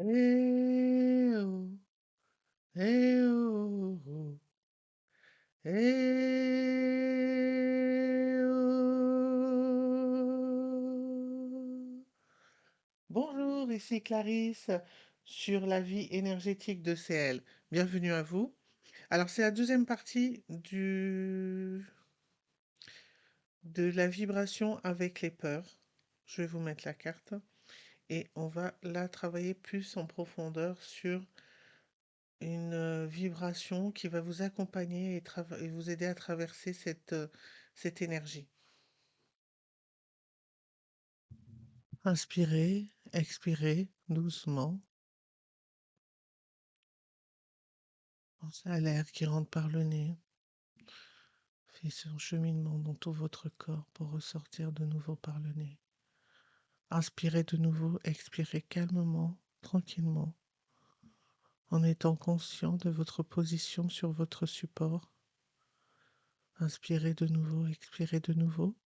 Eh oh, eh oh, oh, eh oh. Bonjour, ici Clarisse sur la vie énergétique de CL. Bienvenue à vous. Alors, c'est la deuxième partie de la vibration avec les peurs. Je vais vous mettre la carte et on va la travailler plus en profondeur sur une vibration qui va vous accompagner et vous aider à traverser cette énergie. Inspirez, expirez doucement. Pensez à l'air qui rentre par le nez. Fait son cheminement dans tout votre corps pour ressortir de nouveau par le nez. Inspirez de nouveau, expirez calmement, tranquillement, en étant conscient de votre position sur votre support. Inspirez de nouveau, expirez de nouveau.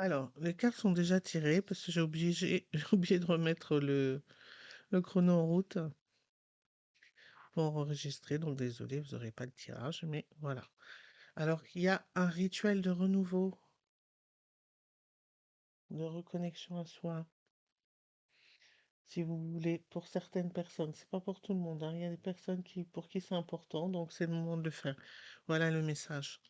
Alors, les cartes sont déjà tirées parce que j'ai oublié de remettre le chrono en route pour enregistrer. Donc, désolé, vous n'aurez pas de tirage, mais voilà. Alors, il y a un rituel de renouveau, de reconnexion à soi, si vous voulez, pour certaines personnes. C'est pas pour tout le monde, hein. Il y a des personnes pour qui c'est important, donc c'est le moment de le faire. Voilà le message.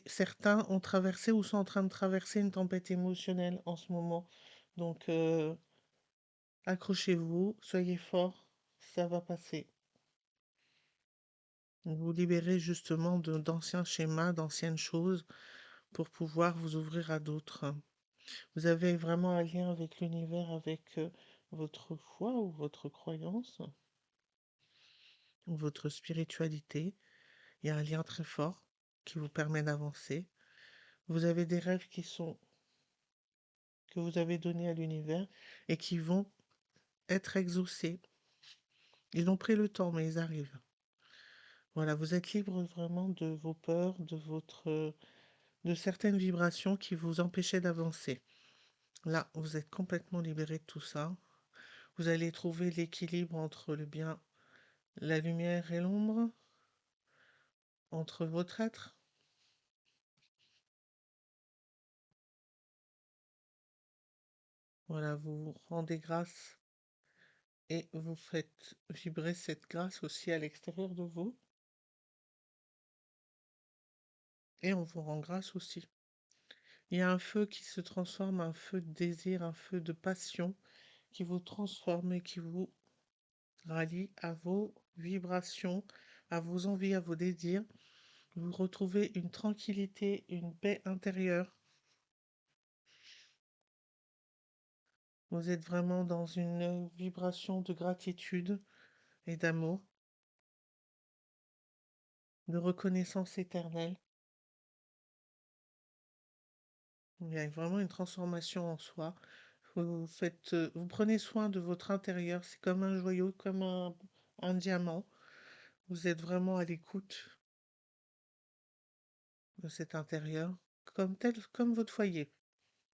Certains ont traversé ou sont en train de traverser une tempête émotionnelle en ce moment. Donc, accrochez-vous, soyez forts, ça va passer. Vous libérez justement d'anciens schémas, d'anciennes choses pour pouvoir vous ouvrir à d'autres. Vous avez vraiment un lien avec l'univers, avec votre foi ou votre croyance, ou votre spiritualité. Il y a un lien très fort qui vous permet d'avancer. Vous avez des rêves que vous avez donnés à l'univers et qui vont être exaucés. Ils ont pris le temps, mais ils arrivent. Voilà, vous êtes libre vraiment de vos peurs, de certaines vibrations qui vous empêchaient d'avancer. Là, vous êtes complètement libéré de tout ça. Vous allez trouver l'équilibre entre le bien, la lumière et l'ombre, entre votre être. Voilà, vous vous rendez grâce et vous faites vibrer cette grâce aussi à l'extérieur de vous. Et on vous rend grâce aussi. Il y a un feu qui se transforme, un feu de désir, un feu de passion qui vous transforme et qui vous rallie à vos vibrations, à vos envies, à vos désirs. Vous retrouvez une tranquillité, une paix intérieure. Vous êtes vraiment dans une vibration de gratitude et d'amour, de reconnaissance éternelle. Il y a vraiment une transformation en soi. Vous prenez soin de votre intérieur. C'est comme un joyau, comme un diamant. Vous êtes vraiment à l'écoute de cet intérieur, comme votre foyer.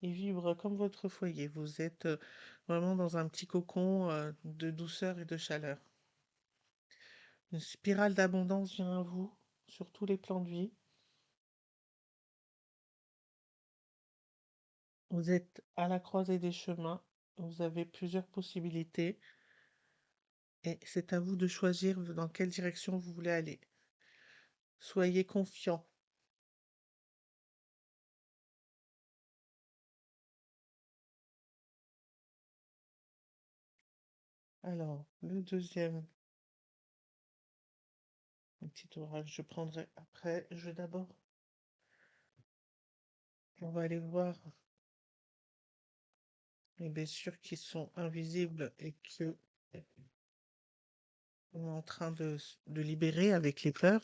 Il vibre comme votre foyer. Vous êtes vraiment dans un petit cocon de douceur et de chaleur. Une spirale d'abondance vient à vous sur tous les plans de vie. Vous êtes à la croisée des chemins. Vous avez plusieurs possibilités et c'est à vous de choisir dans quelle direction vous voulez aller. Soyez confiant. Alors, le deuxième petit orage, je prendrai après. Je vais d'abord, on va aller voir les blessures qui sont invisibles et que on est en train de libérer avec les pleurs.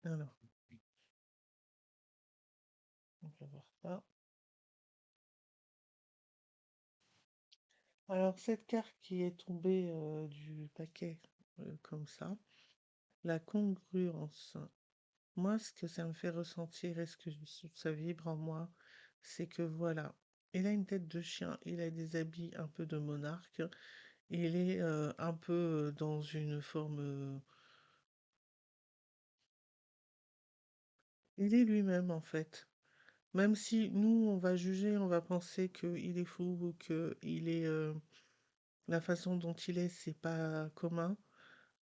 Alors, on va voir ça. Alors, cette carte qui est tombée du paquet comme la congruence. Moi, ce que ça me fait ressentir et ce que ça vibre en moi, c'est que voilà, il a une tête de chien, il a des habits un peu de monarque, il est un peu dans une forme. Il est lui-même en fait. Même si nous, on va juger, on va penser qu'il est fou ou qu'il est. La façon dont il est, c'est pas commun,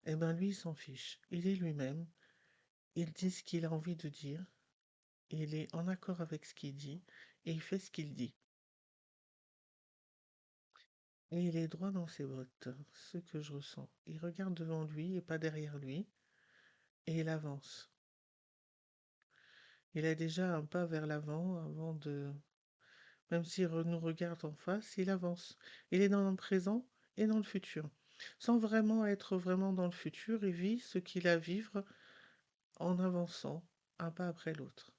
eh ben lui, il s'en fiche. Il est lui-même. Il dit ce qu'il a envie de dire. Il est en accord avec ce qu'il dit. Et il fait ce qu'il dit. Et il est droit dans ses bottes, ce que je ressens. Il regarde devant lui et pas derrière lui. Et il avance. Il a déjà un pas vers l'avant avant de. Même s'il nous regarde en face, il avance. Il est dans le présent et dans le futur. Sans vraiment être vraiment dans le futur, il vit ce qu'il a à vivre en avançant, un pas après l'autre.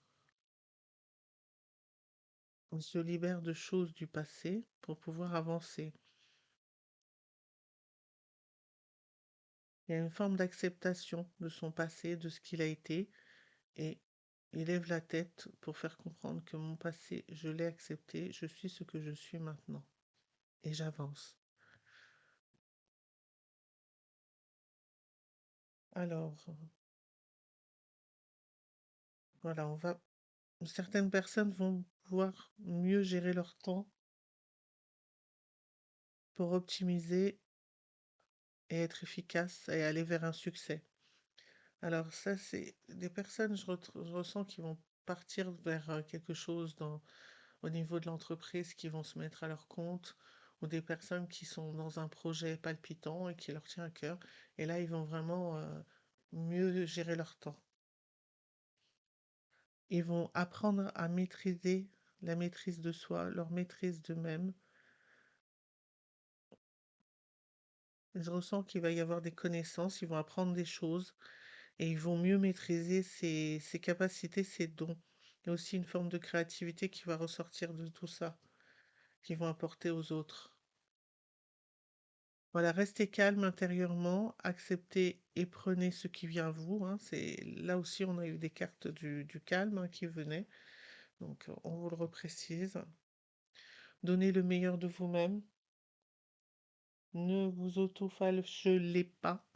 On se libère de choses du passé pour pouvoir avancer. Il y a une forme d'acceptation de son passé, de ce qu'il a été, et il lève la tête pour faire comprendre que mon passé, je l'ai accepté, je suis ce que je suis maintenant, et j'avance. Alors, voilà, certaines personnes vont pouvoir mieux gérer leur temps pour optimiser et être efficace et aller vers un succès. Alors ça, c'est des personnes, je ressens, qui vont partir vers quelque chose au niveau de l'entreprise, qui vont se mettre à leur compte, ou des personnes qui sont dans un projet palpitant et qui leur tient à cœur. Et là, ils vont vraiment mieux gérer leur temps. Ils vont apprendre à maîtriser la maîtrise de soi, leur maîtrise d'eux-mêmes. Je ressens qu'il va y avoir des connaissances, ils vont apprendre des choses et ils vont mieux maîtriser ses capacités, ses dons. Il y a aussi une forme de créativité qui va ressortir de tout ça, qu'ils vont apporter aux autres. Voilà, restez calme intérieurement, acceptez et prenez ce qui vient à vous, hein. Là aussi, on a eu des cartes du calme, hein, qui venaient, donc on vous le reprécise. Donnez le meilleur de vous-même, ne vous auto-flagellez pas,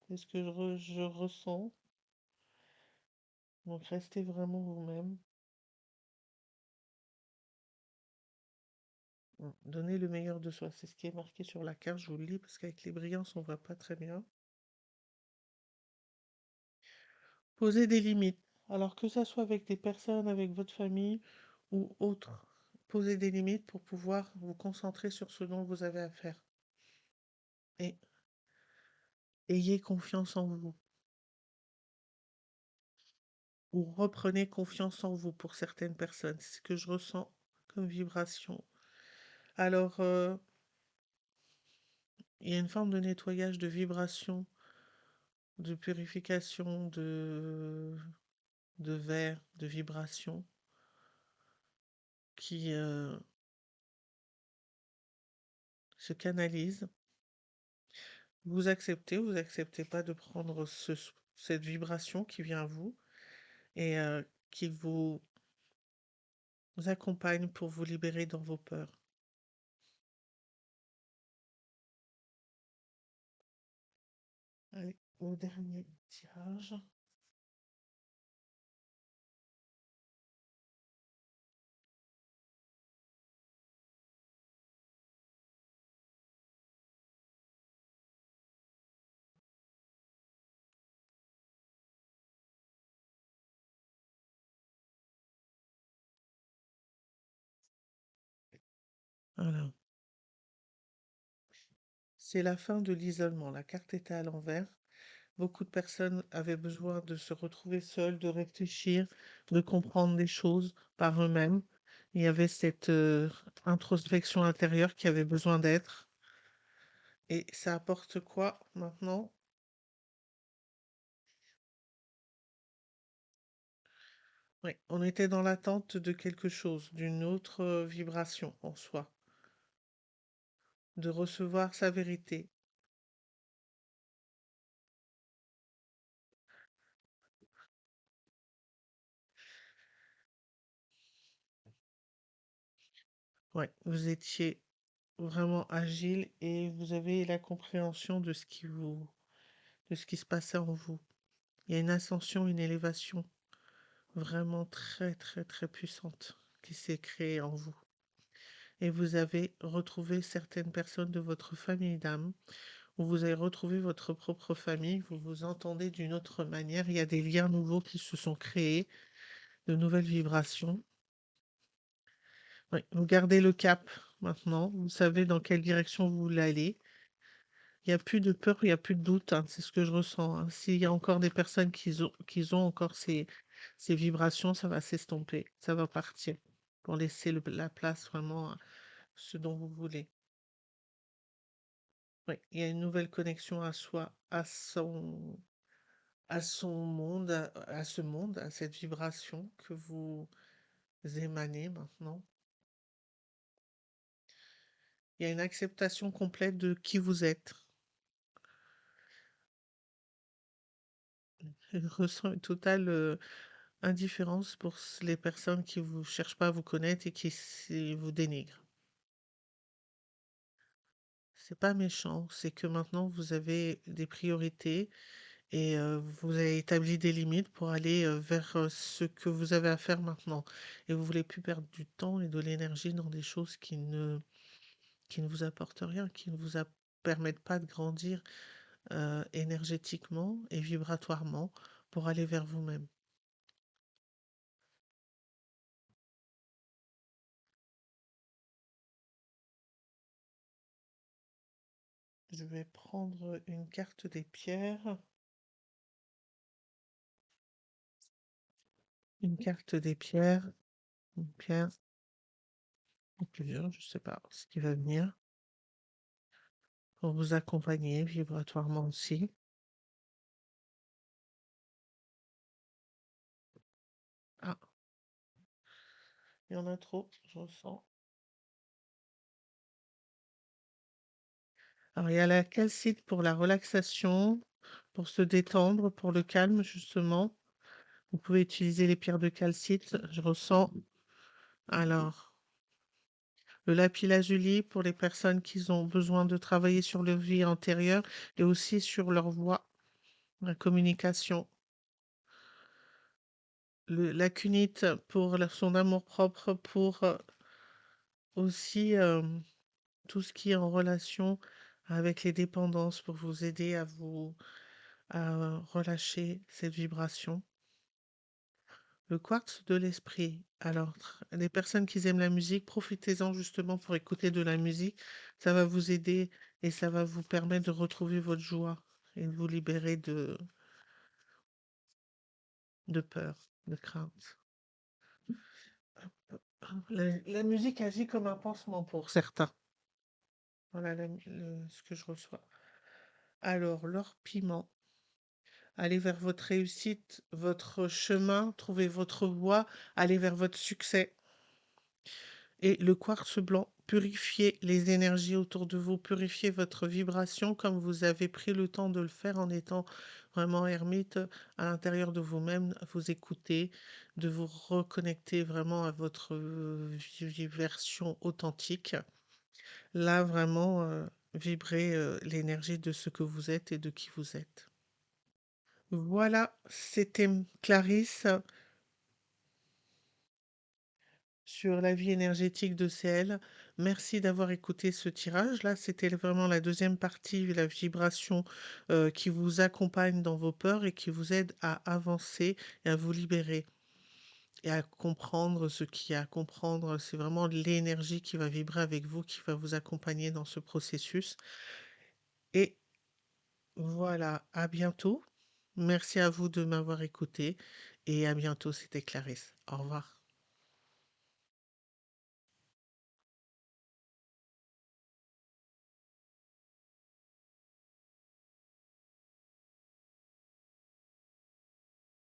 c'est ce que je ressens. Donc restez vraiment vous-même. Donnez le meilleur de soi, c'est ce qui est marqué sur la carte, je vous le lis parce qu'avec les brillances, on voit pas très bien. Posez des limites. Alors que ça soit avec des personnes, avec votre famille ou autres, posez des limites pour pouvoir vous concentrer sur ce dont vous avez à faire. Et ayez confiance en vous. Ou reprenez confiance en vous pour certaines personnes. C'est ce que je ressens comme vibration. Alors, il y a une forme de nettoyage, de vibration, de purification, de verre, de vibration qui se canalise. vous acceptez pas de prendre cette vibration qui vient à vous et qui vous accompagne pour vous libérer dans vos peurs. Allez, au dernier tirage. Voilà. C'est la fin de l'isolement. La carte était à l'envers. Beaucoup de personnes avaient besoin de se retrouver seules, de réfléchir, de comprendre des choses par eux-mêmes. Il y avait cette introspection intérieure qui avait besoin d'être. Et ça apporte quoi maintenant? Oui, on était dans l'attente de quelque chose, d'une autre vibration en soi, de recevoir sa vérité. Ouais, vous étiez vraiment agile et vous avez la compréhension de ce qui se passait en vous. Il y a une ascension, une élévation vraiment très, très, très puissante qui s'est créée en vous. Et vous avez retrouvé certaines personnes de votre famille d'âme, ou vous avez retrouvé votre propre famille, vous vous entendez d'une autre manière, il y a des liens nouveaux qui se sont créés, de nouvelles vibrations. Oui, vous gardez le cap maintenant, vous savez dans quelle direction vous voulez aller. Il n'y a plus de peur, il n'y a plus de doute, hein, c'est ce que je ressens, hein. S'il y a encore des personnes qui ont encore ces vibrations, ça va s'estomper, ça va partir pour laisser la place vraiment à ce dont vous voulez. Oui, il y a une nouvelle connexion à soi, à son monde, à ce monde, à cette vibration que vous émanez maintenant. Il y a une acceptation complète de qui vous êtes. Je ressens une totale indifférence pour les personnes qui vous cherchent pas à vous connaître et qui vous dénigrent. C'est pas méchant, c'est que maintenant vous avez des priorités et vous avez établi des limites pour aller vers ce que vous avez à faire maintenant. Et vous voulez plus perdre du temps et de l'énergie dans des choses qui ne vous apportent rien, qui ne vous permettent pas de grandir énergétiquement et vibratoirement pour aller vers vous-même. Je vais prendre une carte des pierres. Une carte des pierres. Une pierre. Ou plusieurs, je ne sais pas ce qui va venir. Pour vous accompagner vibratoirement aussi. Ah, il y en a trop, je ressens. Alors, il y a la calcite pour la relaxation, pour se détendre, pour le calme, justement. Vous pouvez utiliser les pierres de calcite, je ressens. Alors, le lapis lazuli pour les personnes qui ont besoin de travailler sur leur vie antérieure et aussi sur leur voix, la communication. La cunite pour son amour-propre, pour aussi tout ce qui est en relation avec les dépendances, pour vous aider à relâcher cette vibration. Le quartz de l'esprit. Alors, les personnes qui aiment la musique, profitez-en justement pour écouter de la musique. Ça va vous aider et ça va vous permettre de retrouver votre joie et de vous libérer de peur, de crainte. La musique agit comme un pansement pour certains. Voilà ce que je reçois. Alors, l'or piment. Allez vers votre réussite, votre chemin, trouvez votre voie, allez vers votre succès. Et le quartz blanc purifiez les énergies autour de vous, purifiez votre vibration comme vous avez pris le temps de le faire en étant vraiment ermite à l'intérieur de vous-même, à vous écouter, de vous reconnecter vraiment à votre version authentique. Là, vraiment, vibrez l'énergie de ce que vous êtes et de qui vous êtes. Voilà, c'était Clarisse sur la vie énergétique de CL. Merci d'avoir écouté ce tirage. Là, c'était vraiment la deuxième partie, la vibration qui vous accompagne dans vos peurs et qui vous aide à avancer et à vous libérer et à comprendre ce qu'il y a à comprendre. C'est vraiment l'énergie qui va vibrer avec vous, qui va vous accompagner dans ce processus. Et voilà, à bientôt. Merci à vous de m'avoir écouté et à bientôt, c'était Clarisse. Au revoir.